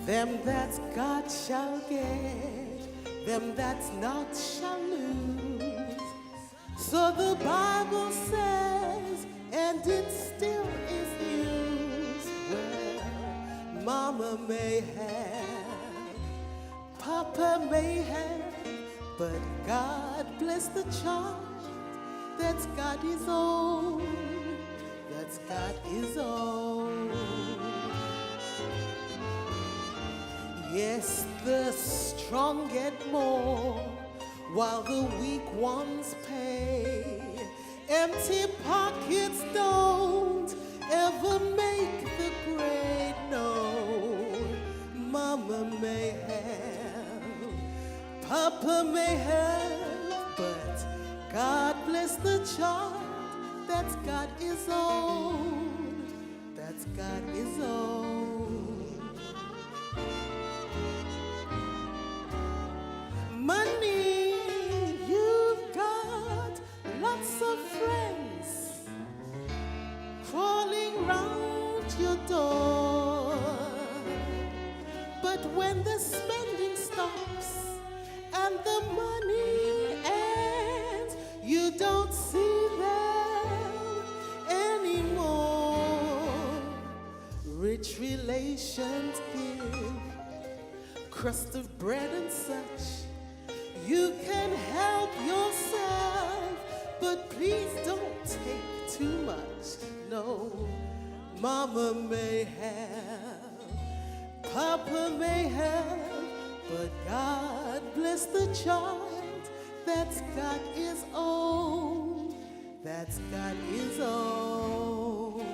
Them that's got shall get, them that's not shall lose. So the Bible says, and it still is used. Well, Mama may have, Papa may have, but God bless the child that's got his own, that's got his own. Yes, the strong get more, while the weak ones pay. Empty pockets don't ever make the great known. Mama may have, Papa may have, but God bless the child that's got his own, that's got his own. Money, you've got lots of friends crawling round your door. But when the spending stops and the money ends, you don't see them anymore. Rich relations give crust of bread and such. You can help yourself, but please don't take too much. No, Mama may have, Papa may have, but God bless the child that's got his own, that's got his own.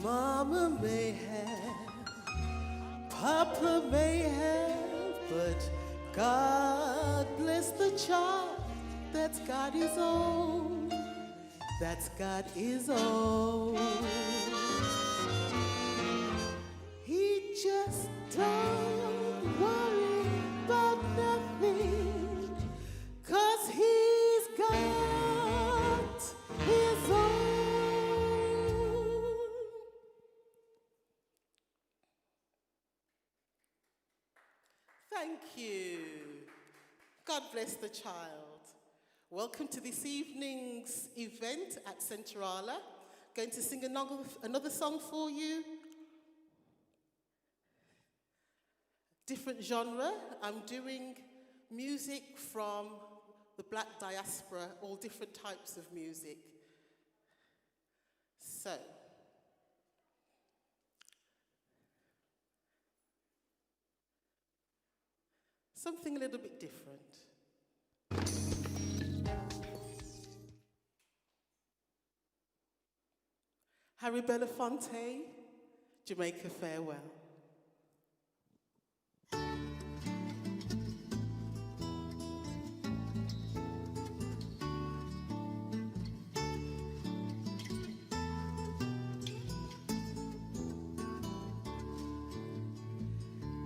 Mama may have, Papa may have, but God bless the child that's got his own, that's got his own. He just don't worry about nothing, 'cause he's got his own. Thank you. God bless the child. Welcome to this evening's event at Centrala. Going to sing another song for you. Different genre. I'm doing music from the Black diaspora, all different types of music. So, something a little bit different. Harry Belafonte, Jamaica Farewell.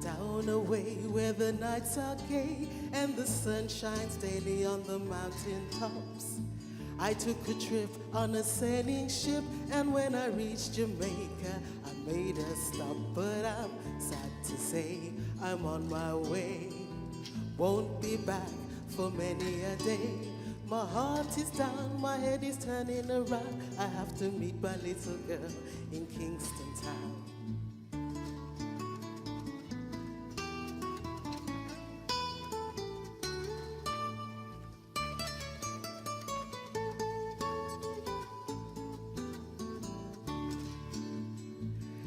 Down away where the nights are gay and the sun shines daily on the mountain tops, I took a trip on a sailing ship, and when I reached Jamaica, I made a stop. But I'm sad to say I'm on my way. Won't be back for many a day. My heart is down, my head is turning around. I have to meet my little girl in Kingston town.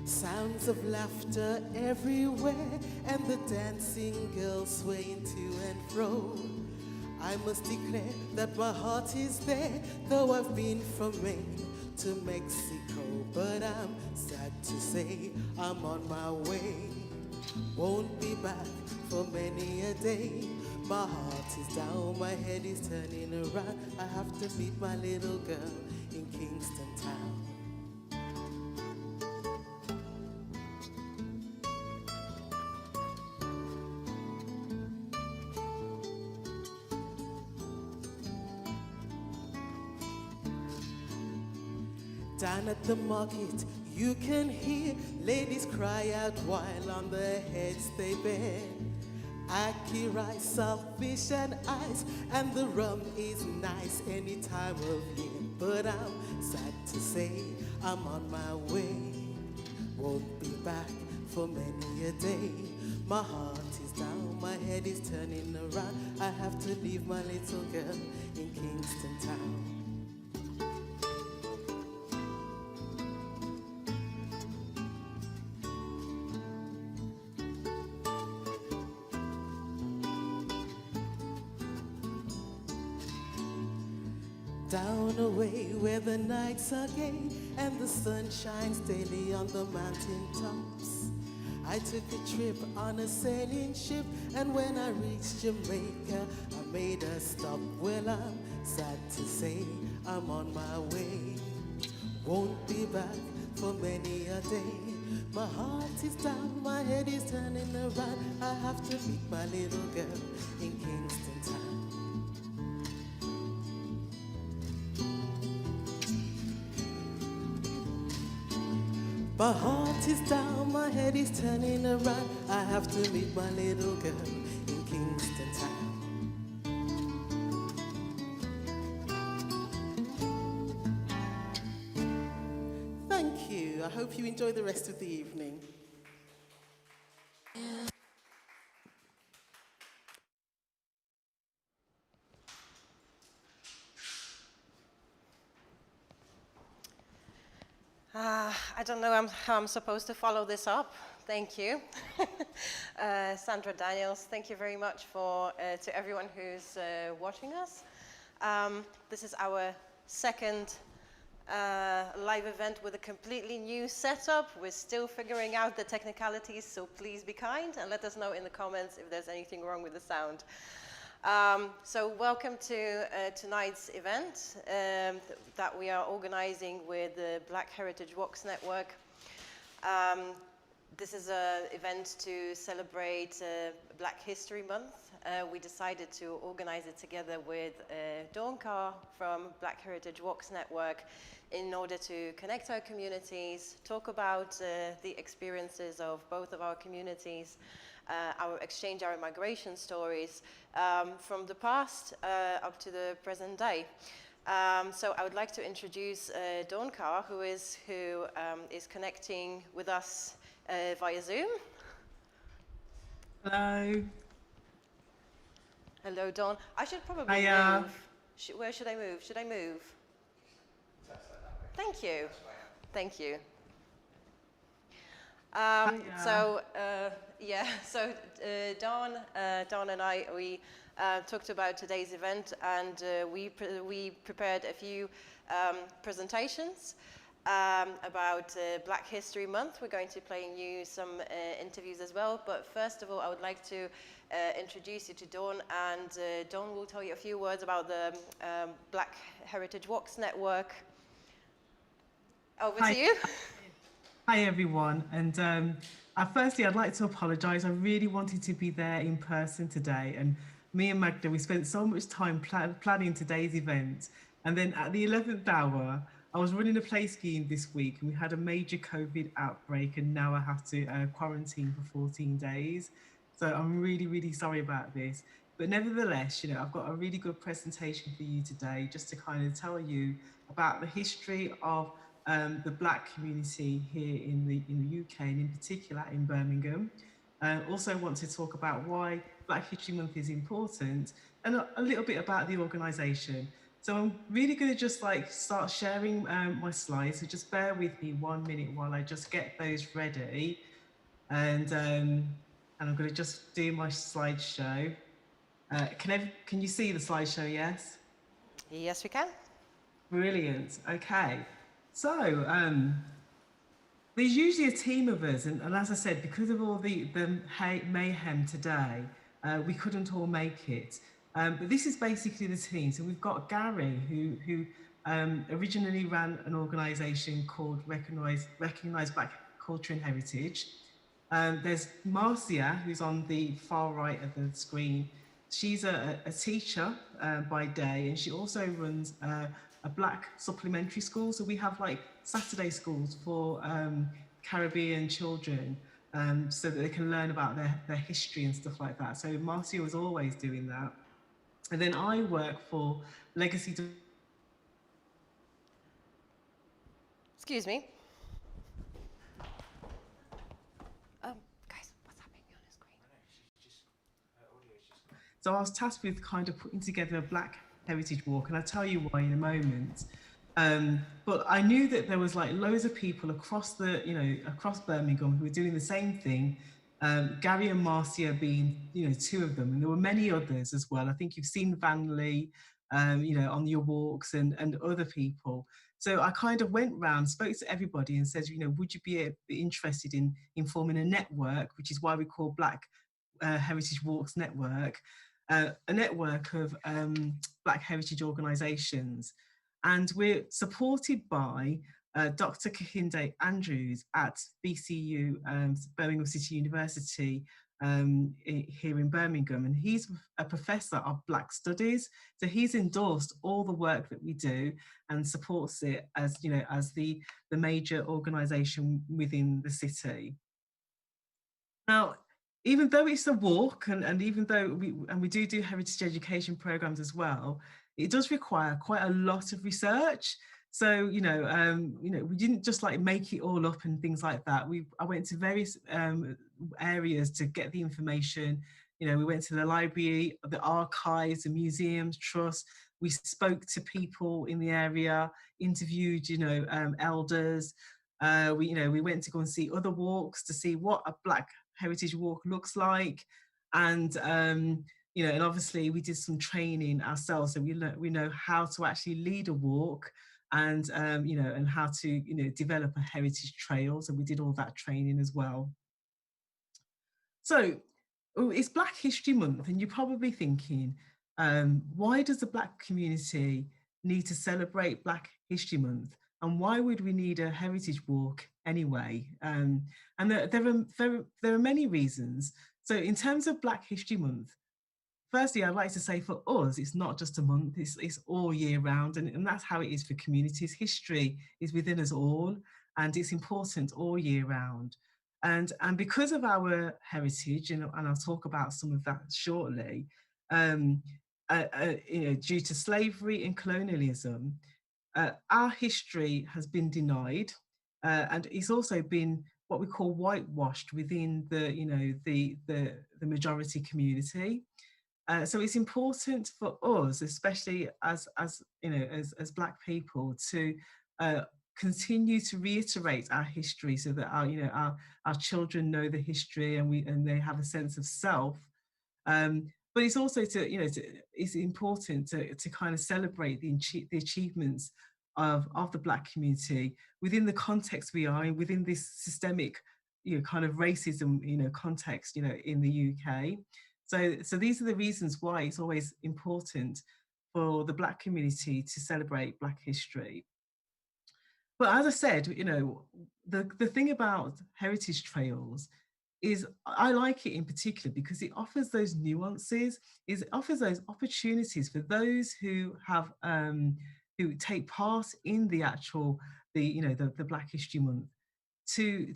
Sounds of laughter everywhere, and the dancing girls swaying to and fro. I must declare that my heart is there, though I've been from Maine to Mexico. But I'm sad to say I'm on my way. Won't be back for many a day. My heart is down, my head is turning around. I have to meet my little girl in Kingston town. Down at the market, you can hear ladies cry out while on their heads they bear. Ackee rice, saltfish and ice, and the rum is nice any time of year. But I'm sad to say I'm on my way. Won't be back for many a day. My heart is down, my head is turning around. I have to leave my little girl in Kingston town. Down away where the nights are gay and the sun shines daily on the mountain tops. I took a trip on a sailing ship, and when I reached Jamaica, I made a stop. Well, I'm sad to say I'm on my way. Won't be back for many a day. My heart is down, my head is turning around. I have to meet my little girl in Kingston town. My heart is down, my head is turning around. I have to meet my little girl in Kingston town. Thank you. I hope you enjoy the rest of the evening. I don't know how I'm supposed to follow this up. Thank you. Sandra Daniels, thank you very much to everyone who's watching us. This is our second live event with a completely new setup. We're still figuring out the technicalities, so please be kind and let us know in the comments if there's anything wrong with the sound. So welcome to tonight's event that we are organizing with the Black Heritage Walks Network. This is an event to celebrate Black History Month. We decided to organize it together with Dawn Carr from Black Heritage Walks Network in order to connect our communities, talk about the experiences of both of our communities, our migration stories from the past up to the present day. So I would like to introduce Dawn Carr, who is connecting with us via Zoom. Hello. Hello, Dawn. I should probably move. Where should I move? Should I move? Thank you. Thank you. So Dawn and I, we talked about today's event, and we prepared a few presentations about Black History Month. We're going to be playing you some interviews as well, but first of all, I would like to introduce you to Dawn, and Dawn will tell you a few words about the Black Heritage Walks Network. Over to you. Hi everyone, and firstly I'd like to apologise. I really wanted to be there in person today, and me and Magda, we spent so much time planning today's event, and then at the 11th hour I was running a play scheme this week and we had a major COVID outbreak, and now I have to quarantine for 14 days. So I'm really sorry about this, but nevertheless, I've got a really good presentation for you today, just to kind of tell you about the history of the Black community here in the UK, and in particular in Birmingham. Also want to talk about why Black History Month is important, and a little bit about the organisation. So I'm really going to just start sharing my slides, so just bear with me 1 minute while I just get those ready, and I'm going to just do my slideshow. Can you see the slideshow? Yes? Yes, we can. Brilliant. Okay. So there's usually a team of us, and as I said, because of all the mayhem today, we couldn't all make it. But this is basically the team. So we've got Gary, who originally ran an organisation called Recognise Black Culture and Heritage. There's Marcia, who's on the far right of the screen. She's a teacher by day, and she also runs a Black supplementary school. So we have Saturday schools for Caribbean children, so that they can learn about their history and stuff like that. So Marcia was always doing that. And then I work for Legacy. Excuse me. Guys, what's happening on the screen? So I was tasked with kind of putting together a Black Heritage Walk, and I'll tell you why in a moment. But I knew that there was like loads of people across across Birmingham who were doing the same thing. Gary and Marcia being, two of them, and there were many others as well. I think you've seen Van Lee, on your walks and other people. So I kind of went round, spoke to everybody, and said, would you be interested in forming a network, which is why we call Black Heritage Walks Network, a network of Black heritage organisations. And we're supported by Dr. Kahinde Andrews at BCU, Birmingham City University, here in Birmingham. And he's a professor of Black Studies. So he's endorsed all the work that we do and supports it as, as the major organisation within the city. Now, even though it's a walk, and even though we do heritage education programs as well, it does require quite a lot of research. So we didn't just like make it all up and things like that. I went to various areas to get the information. We went to the library, the archives, the museums, trusts. We spoke to people in the area, interviewed elders. We went to go and see other walks to see what a Black Heritage Walk looks like, and and obviously we did some training ourselves, so we know how to actually lead a walk, and and how to develop a heritage trail. So we did all that training as well. So it's Black History Month, and you're probably thinking, why does the Black community need to celebrate Black History Month? And why would we need a heritage walk anyway? And there are many reasons. So in terms of Black History Month, firstly, I'd like to say for us, it's not just a month, it's all year round. And that's how it is for communities. History is within us all, and it's important all year round. And because of our heritage, and I'll talk about some of that shortly, due to slavery and colonialism, our history has been denied, and it's also been what we call whitewashed within the majority community. So it's important for us, especially as Black people, to continue to reiterate our history, so that our children know the history, and they have a sense of self. But it's also it's important to kind of celebrate the achievements of the Black community within the context we are in, within this systemic kind of racism context in the UK. So these are the reasons why it's always important for the Black community to celebrate Black history. But as I said, the thing about heritage trails is I like it in particular because it offers those nuances, it offers those opportunities for those who have who take part in the actual the Black History Month to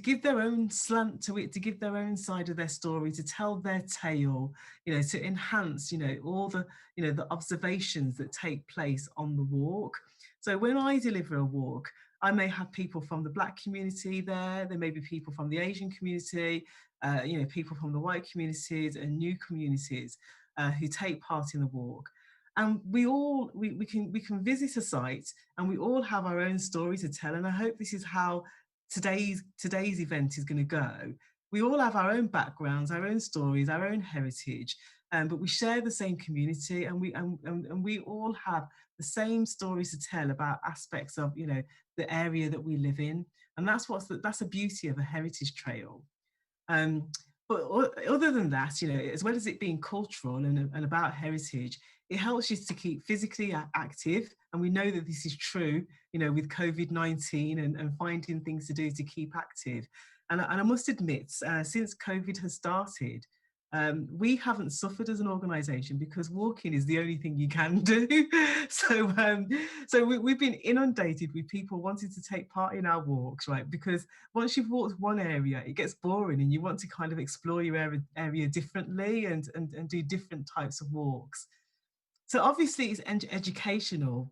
give their own slant to it, to give their own side of their story, to tell their tale, to enhance all the the observations that take place on the walk. So when I deliver a walk, I may have people from the Black community there may be people from the Asian community, people from the white communities and new communities who take part in the walk. And we can visit a site, and we all have our own story to tell. And I hope this is how today's event is going to go. We all have our own backgrounds, our own stories, our own heritage, but we share the same community, and we all have the same stories to tell about aspects of the area that we live in. And that's the beauty of a heritage trail. But other than that, as well as it being cultural and about heritage, it helps you to keep physically active. And we know that this is true, with COVID-19 and finding things to do to keep active. And I must admit, since COVID has started, we haven't suffered as an organisation because walking is the only thing you can do. So we've been inundated with people wanting to take part in our walks, right? Because once you've walked one area, it gets boring and you want to kind of explore your area differently and do different types of walks. So obviously it's educational,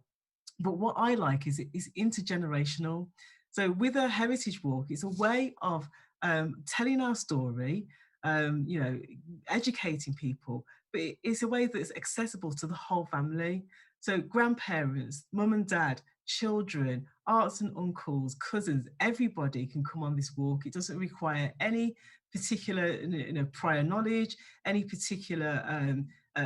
but what I like is it's intergenerational. So with a heritage walk, it's a way of telling our story, you know, educating people, but it's a way that's accessible to the whole family. So grandparents, mum and dad, children, aunts and uncles, cousins, everybody can come on this walk. It doesn't require any particular, you know, prior knowledge, any particular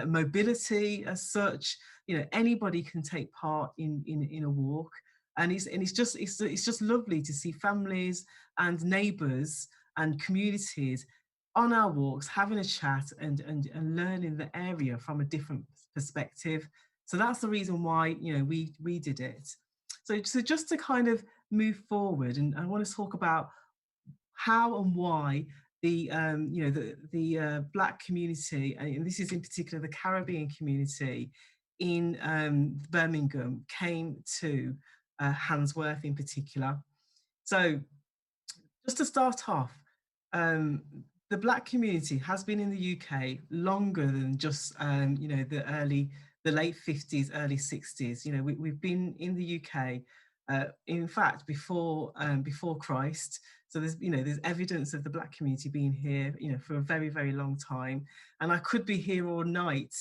mobility as such. You know, anybody can take part in a walk, and it's just lovely to see families and neighbours and communities on our walks having a chat and learning the area from a different perspective. So that's the reason why, you know, we did it. So just to kind of move forward, and I want to talk about how and why the you know the Black community, and this is in particular the Caribbean community in Birmingham, came to Handsworth in particular. So just to start off, um, the Black community has been in the UK longer than just you know the late 50s, early 60s. You know, we've been in the UK, in fact, before Christ. So there's, you know, there's evidence of the Black community being here, you know, for a very, very long time. And I could be here all night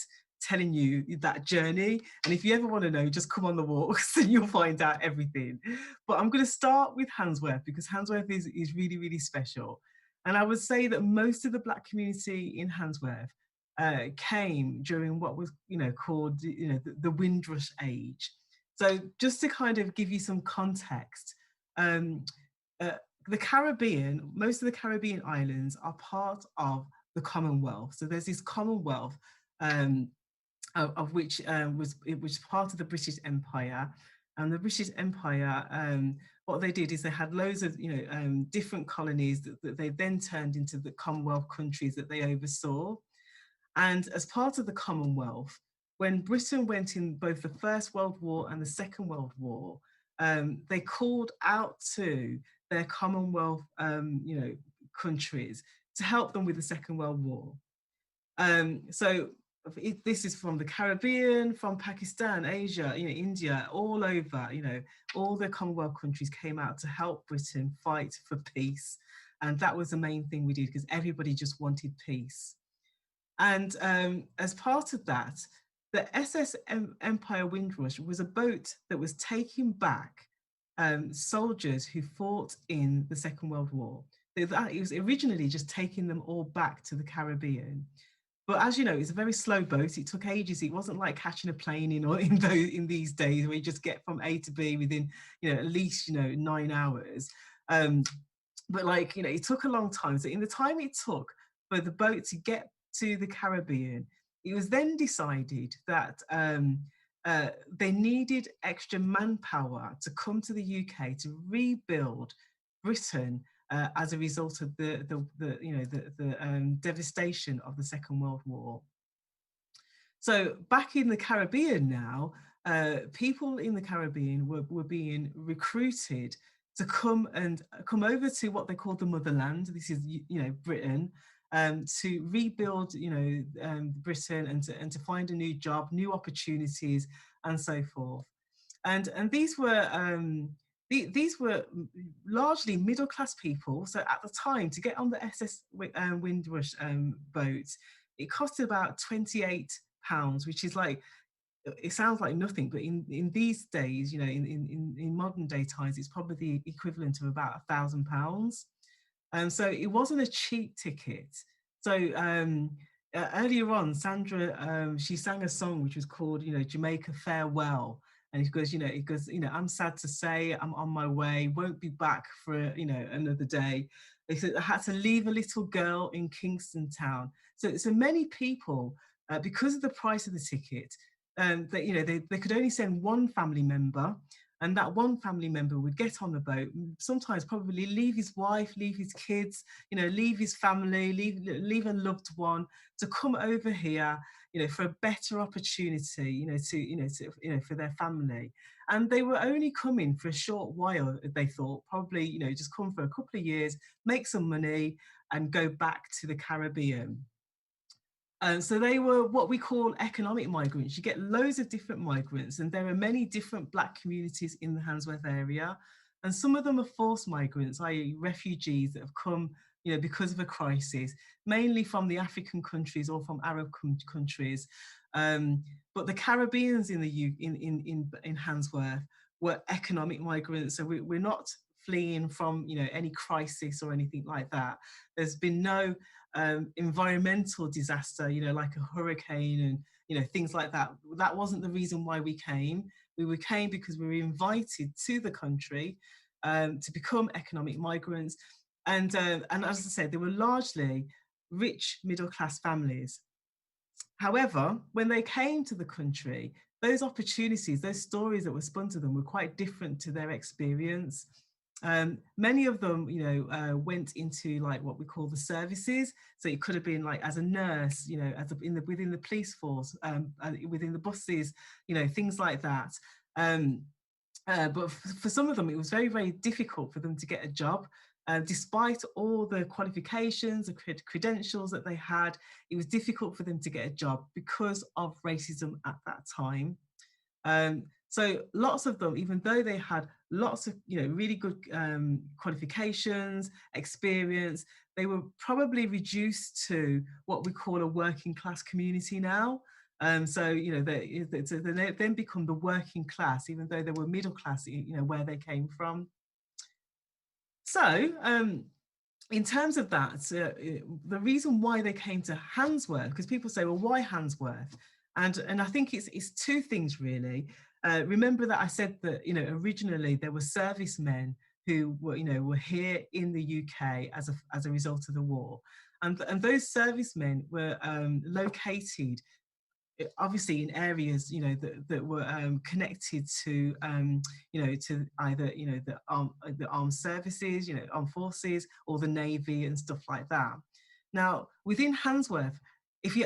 telling you that journey. And if you ever want to know, just come on the walks and you'll find out everything. But I'm going to start with Handsworth because Handsworth is really, really special. And I would say that most of the Black community in Handsworth came during what was, you know, called, you know, the Windrush age. So just to kind of give you some context, um, the Caribbean, most of the Caribbean islands are part of the Commonwealth. So there's this Commonwealth of which it was part of the British Empire. And the British Empire, what they did is they had loads of, you know, different colonies that they then turned into the Commonwealth countries that they oversaw. And as part of the Commonwealth, when Britain went in both the First World War and the Second World War, they called out to their Commonwealth, you know, countries to help them with the Second World War. So this is from the Caribbean, from Pakistan, Asia, you know, India, all over, you know, all the Commonwealth countries came out to help Britain fight for peace. And that was the main thing we did because everybody just wanted peace. And as part of that, the SS Empire Windrush was a boat that was taking back soldiers who fought in the Second World War. It was originally just taking them all back to the Caribbean. But as you know, it's a very slow boat. It took ages. It wasn't like catching a plane in these days where you just get from A to B within, you know, at least, you know, 9 hours. But like, you know, it took a long time. So in the time it took for the boat to get to the Caribbean, it was then decided that they needed extra manpower to come to the UK to rebuild Britain as a result of the devastation of the Second World War. So back in the Caribbean now, people in the Caribbean were being recruited to come over to what they call the motherland. This is, you know, Britain, to rebuild, you know, Britain and to find a new job, new opportunities, and so forth. And these were largely middle class people. So at the time, to get on the SS Windrush boat, it costed about £28, which is like, it sounds like nothing, but in these days, you know, in modern day times, it's probably the equivalent of about £1,000. So it wasn't a cheap ticket. So earlier on, Sandra, she sang a song which was called, you know, Jamaica Farewell. And he goes, you know, I'm sad to say I'm on my way, won't be back for, you know, another day. They said I had to leave a little girl in Kingston Town. So many people, because of the price of the ticket, that, you know, they could only send one family member. And that one family member would get on the boat, sometimes probably leave his wife, leave his kids, leave his family, leave a loved one to come over here, for a better opportunity, for their family. And they were only coming for a short while, they thought, probably, just come for a couple of years, make some money, and go back to the Caribbean. So they were what we call economic migrants. You get loads of different migrants, and there are many different Black communities in the Handsworth area. And some of them are forced migrants, i.e. refugees that have come, because of a crisis, mainly from the African countries or from Arab countries. But the Caribbeans in in Handsworth were economic migrants. So we're not fleeing from, any crisis or anything like that. There's been no environmental disaster, like a hurricane and, things like that. That wasn't the reason why we came. We came because we were invited to the country to become economic migrants. And as I said, they were largely rich middle class families. However, when they came to the country, those opportunities, those stories that were spun to them were quite different to their experience. Many of them, went into like what we call the services. So it could have been like as a nurse, within the police force, within the buses, things like that. But for some of them, it was very, very difficult for them to get a job. Despite all the qualifications, the credentials that they had, it was difficult for them to get a job because of racism at that time. So lots of them, even though they had lots of, really good qualifications, experience, they were probably reduced to what we call a working class community now. So, they then become the working class, even though they were middle class, where they came from. So, in terms of that, the reason why they came to Handsworth, because people say, well, why Handsworth? And I think it's two things really. Remember that I said that, originally there were servicemen who were here in the UK as a result of the war. And those servicemen were located obviously in areas that were connected to to either the armed services, armed forces, or the navy and stuff like that. Now within Handsworth, if you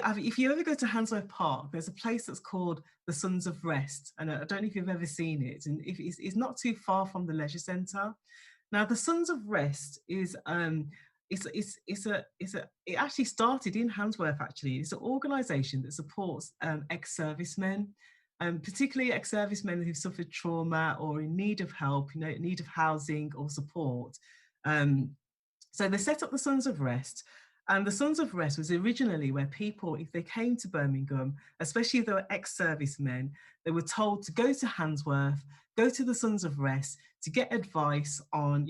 ever go to Handsworth Park, there's a place that's called the Sons of Rest, and I don't know if you've ever seen it, and if it's not too far from the leisure centre. Now the Sons of Rest is it actually started in Handsworth. Actually, it's an organisation that supports ex-servicemen, particularly ex-servicemen who've suffered trauma or in need of help, in need of housing or support. So they set up the Sons of Rest. And the Sons of Rest was originally where people, if they came to Birmingham, especially if they were ex-servicemen, they were told to go to Handsworth, go to the Sons of Rest to get advice on,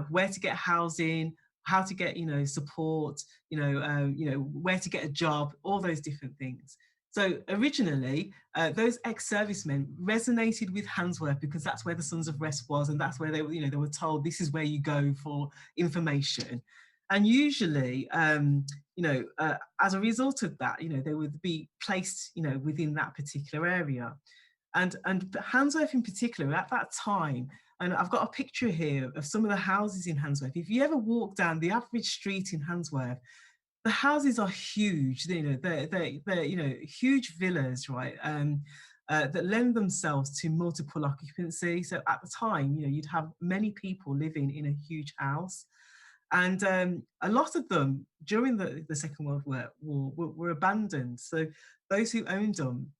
where to get housing, how to get, support, where to get a job, all those different things. So originally, those ex-servicemen resonated with Handsworth because that's where the Sons of Rest was, and that's where they were told this is where you go for information. And usually, as a result of that, they would be placed, within that particular area. And Handsworth in particular, at that time, and I've got a picture here of some of the houses in Handsworth. If you ever walk down the average street in Handsworth, the houses are huge. They're huge villas, right? That lend themselves to multiple occupancy. So at the time, you'd have many people living in a huge house. And a lot of them during the Second World War were abandoned. So those who owned them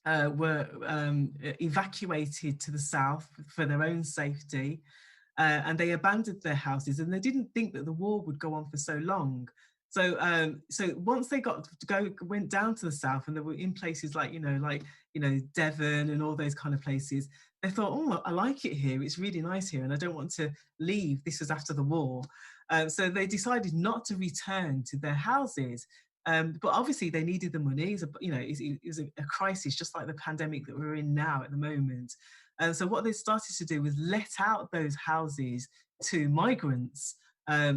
were evacuated to the south for their own safety, and they abandoned their houses, and they didn't think that the war would go on for so long. So once they went down to the south, and they were in places like Devon and all those kind of places, they thought, oh, I like it here. It's really nice here, and I don't want to leave. This was after the war. So they decided not to return to their houses. But obviously they needed the money. It was a crisis, just like the pandemic that we're in now at the moment. And so what they started to do was let out those houses to migrants.